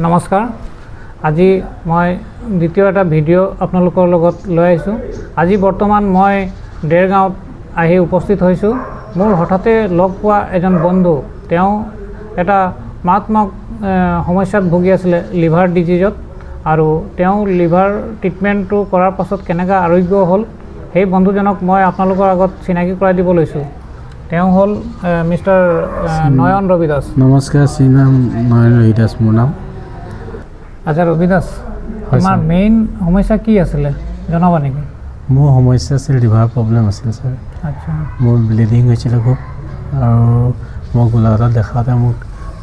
নমস্কাৰ। আজি মই দ্বিতীয় এটা ভিডিঅ' আপোনালোকৰ লগত লৈ আহিছোঁ। আজি বৰ্তমান মই দেৰগাঁৱত আহি উপস্থিত হৈছোঁ। মোৰ হঠাতে লগ পোৱা এজন বন্ধু, তেওঁ এটা মাৰাত্মক সমস্যাত ভুগি আছিলে লিভাৰ ডিজিজত, আৰু তেওঁ লিভাৰ ট্ৰিটমেণ্টটো কৰাৰ পাছত কেনেকৈ আৰোগ্য হ'ল সেই বন্ধুজনক মই আপোনালোকৰ আগত চিনাকি কৰাই দিব লৈছোঁ। তেওঁ হ'ল মিষ্টাৰ নয়ন ৰবি দাস। নমস্কাৰ, শ্ৰীনাম নয়ন ৰবি দাস মোৰ নাম। আচ্ছা ৰবি দাস, তোমাৰ মেইন সমস্যা কি আছিলে জনাবা নেকি? মোৰ সমস্যা আছিল লিভাৰ প্ৰব্লেম আছিল ছাৰ। আচ্ছা, মোৰ ব্লিডিং হৈছিলে খুব, আৰু মই গোলাঘাটত দেখাওঁতে মোক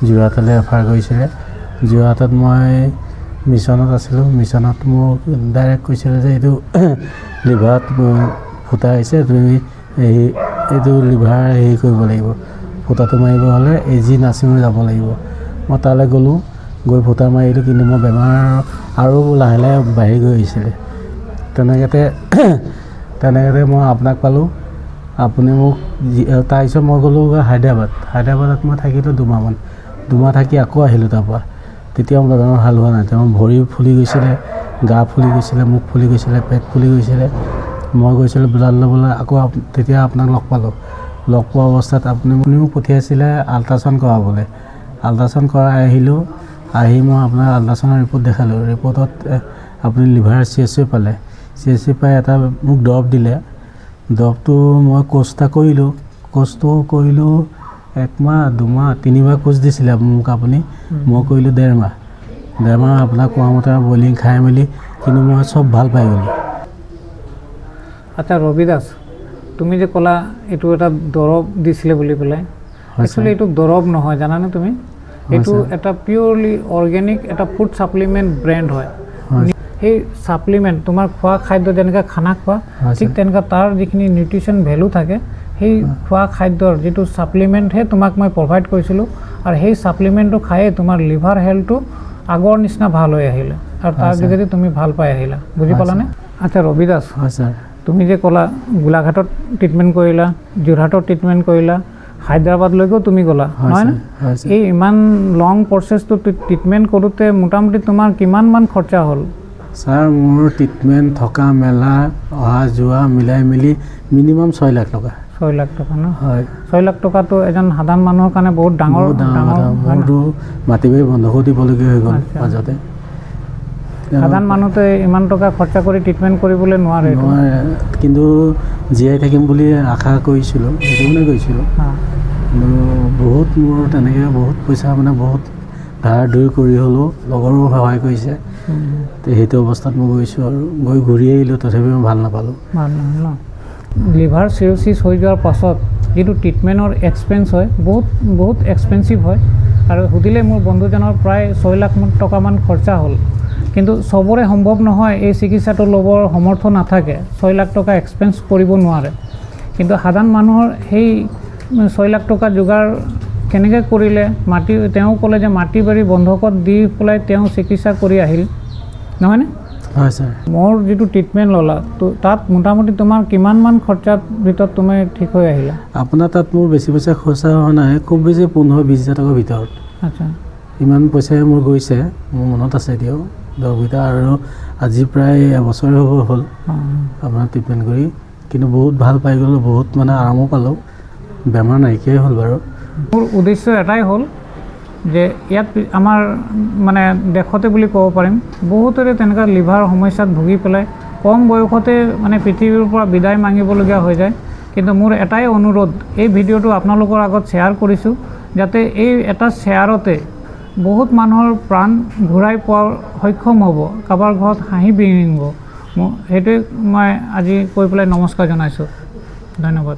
যোৰহাটলৈ ৰেফাৰ কৰিছিলে। যোৰহাটত মই মিছনত আছিলোঁ। মিছনত মোক ডাইৰেক্ট কৈছিলে যে এইটো লিভাৰত ফুটা হৈছে, তুমি এইটো লিভাৰ হেৰি কৰিব লাগিব, ফুটাটো মাৰিব হ'লে এজি নাৰ্ছিঙত যাব লাগিব। মই তালৈ গ'লোঁ, গৈ ফুটা মাৰিলোঁ, কিন্তু মোৰ বেমাৰ আৰু লাহে লাহে বাঢ়ি গৈ আহিছিলে। তেনেকৈ মই আপোনাক পালোঁ। আপুনি মোক তাৰপিছত মই গ'লোঁ হায়দৰাবাদত মই থাকিলোঁ দুমাহ থাকি আকৌ আহিলোঁ। তাৰপৰা তেতিয়া মোৰ বেমাৰ ভাল হোৱা নাই। তেওঁ ভৰি ফুলি গৈছিলে, গা ফুলি গৈছিলে, মুখ ফুলি গৈছিলে, পেট ফুলি গৈছিলে। মই গৈছিলোঁ ব্লাড ল'বলৈ, আকৌ তেতিয়া আপোনাক লগ পালোঁ। লগ পোৱা অৱস্থাত আপুনি মোক পঠিয়াইছিলে আল্ট্ৰাচাউণ্ড কৰাবলৈ। আল্ট্ৰাচাউণ্ড কৰাই আহিলোঁ। আহি মই আপোনাৰ আল্ট্ৰাচাউণ্ডৰ ৰিপৰ্ট দেখালোঁ। ৰিপৰ্টত আপুনি লিভাৰ CSA পালে। CSA পাই এটা মোক দৰৱ দিলে। দৰৱটো মই কোৰ্চটা কৰিলোঁ। কোৰ্চটো কৰিলোঁ 1 মাহ 2 মাহ 3 মাহ কোৰ্চ দিছিলে মোক আপুনি। মই কৰিলোঁ 1.5 মাহ। 1.5 মাহ আপোনাক কোৱা মতে বইলিং খাই মেলি, কিন্তু মই চব ভাল পাই গ'লোঁ। আচ্ছা ৰবি দাস, তুমি যে ক'লা এইটো এটা দৰৱ দিছিলে বুলি পেলাই, একচুৱেলি এইটো দৰৱ নহয় জানানে তুমি? এইটো এটা পিয়'ৰলি অৰ্গেনিক এটা ফুড ছাপ্লিমেণ্ট ব্ৰেণ্ড হয়। সেই ছাপ্লিমেণ্ট তোমাৰ খোৱা খাদ্য যেনেকৈ খানা খোৱা, ঠিক তেনেকৈ তাৰ যিখিনি নিউট্ৰিশ্যন ভেলু থাকে, সেই খোৱা খাদ্যৰ যিটো ছাপ্লিমেণ্টহে তোমাক মই প্ৰভাইড কৰিছিলোঁ, আৰু সেই ছাপ্লিমেণ্টটো খায়ে তোমাৰ লিভাৰ হেল্থটো আগৰ নিচিনা ভাল হৈ আহিলে, আৰু তাৰ যোগেদি তুমি ভাল পাই আহিলা। বুজি পালানে? আচ্ছা ৰবি দাস, হয় ছাৰ। তুমি যে ক'লা গোলাঘাটত ট্ৰিটমেণ্ট কৰিলা, যোৰহাটত ট্ৰিটমেণ্ট কৰিলা, হায়দৰাবাদলৈকেও তুমি গ'লা, নহয়নে? এই ইমান লং প্ৰচেছটো ট্ৰিটমেণ্ট কৰোঁতে মোটামুটি তোমাৰ কিমানমান খৰচা হ'ল? ছাৰ মোৰ ট্ৰিটমেণ্ট থকা মেলা অহা যোৱা মিলাই মেলি মিনিমাম 6 লাখ টকা। 6 লাখ টকা ন? হয়। 6 লাখ টকাটো এজন সাধাৰণ মানুহৰ কাৰণে বহুত ডাঙৰ। মোৰতো মাটি বাৰী বন্ধকো দিবলগীয়া হৈ গ'ল মাজতে। সাধাৰণ মানুহতে ইমান টকা খৰচা কৰি ট্ৰিটমেণ্ট কৰিবলৈ নোৱাৰে, কিন্তু জীয়াই থাকিম বুলি আশা কৰিছিলোঁ, সেইটো মানে কৰিছিলোঁ। কিন্তু বহুত মোৰ তেনেকৈ বহুত পইচা বহুত ধাৰ ধুই কৰি হ'লেও লগৰো সহায় কৰিছে। সেইটো অৱস্থাত মই গৈছোঁ, আৰু গৈ ঘূৰি আহিলোঁ, তথাপিও ভাল নাপালোঁ। ভাল নহয় ন? লিভাৰ চিৰচিছ হৈ যোৱাৰ পাছত যিটো ট্ৰিটমেণ্টৰ এক্সপেঞ্চ হয়, বহুত এক্সপেঞ্চিভ হয়। আৰু সুধিলে মোৰ বন্ধুজনৰ প্ৰায় 6 লাখ টকামান খৰচা হ'ল। কিন্তু চবৰে সম্ভৱ নহয়, এই চিকিৎসাটো ল'বৰ সমৰ্থ নাথাকে, 6 লাখ টকা এক্সপেঞ্চ কৰিব নোৱাৰে। কিন্তু সাধাৰণ মানুহৰ সেই 6 লাখ টকা যোগাৰ কেনেকৈ কৰিলে? তেওঁ ক'লে যে মাটি বাৰী বন্ধকত দি পেলাই তেওঁ চিকিৎসা কৰি আহিল, নহয়নে? হয় ছাৰ। মোৰ যিটো ট্ৰিটমেণ্ট ল'লা, তাত মোটামুটি তোমাৰ কিমানমান খৰচাৰ ভিতৰত তুমি ঠিক হৈ আহিলা? আপোনাৰ তাত মোৰ বেছি পইচা খৰচা হোৱা নাই, খুব বেছি 15-20 হাজাৰ টকাৰ ভিতৰত। আচ্ছা, ইমান পইচাই মোৰ গৈছে, মোৰ মনত আছে এতিয়াও দৰৱকেইটা। আৰু আজি প্ৰায় এবছৰে হ'ল আপোনাৰ ট্ৰিটমেণ্ট কৰি, কিন্তু বহুত ভাল পাই গ'লোঁ, বহুত আৰামো পালোঁ, বেমাৰ নাইকিয়াই হ'ল বাৰু। মোৰ উদ্দেশ্য এটাই হ'ল যে ইয়াত আমাৰ দেশতে বুলি ক'ব পাৰিম, বহুতৰে তেনেকুৱা লিভাৰ সমস্যাত ভুগি পেলাই কম বয়সতে পৃথিৱীৰ পৰা বিদায় মাগিবলগীয়া হৈ যায়। কিন্তু মোৰ এটাই অনুৰোধ, এই ভিডিঅ'টো আপোনালোকৰ আগত শ্বেয়াৰ কৰিছোঁ, যাতে এই এটা শ্বেয়াৰতে বহুত মানুহৰ প্ৰাণ ঘূৰাই পোৱাৰ সক্ষম হ'ব, কাৰোবাৰ ঘৰত হাঁহি বিৰিঙিব। সেইটোৱে মই আজি কৈ পেলাই নমস্কাৰ জনাইছোঁ। ধন্যবাদ।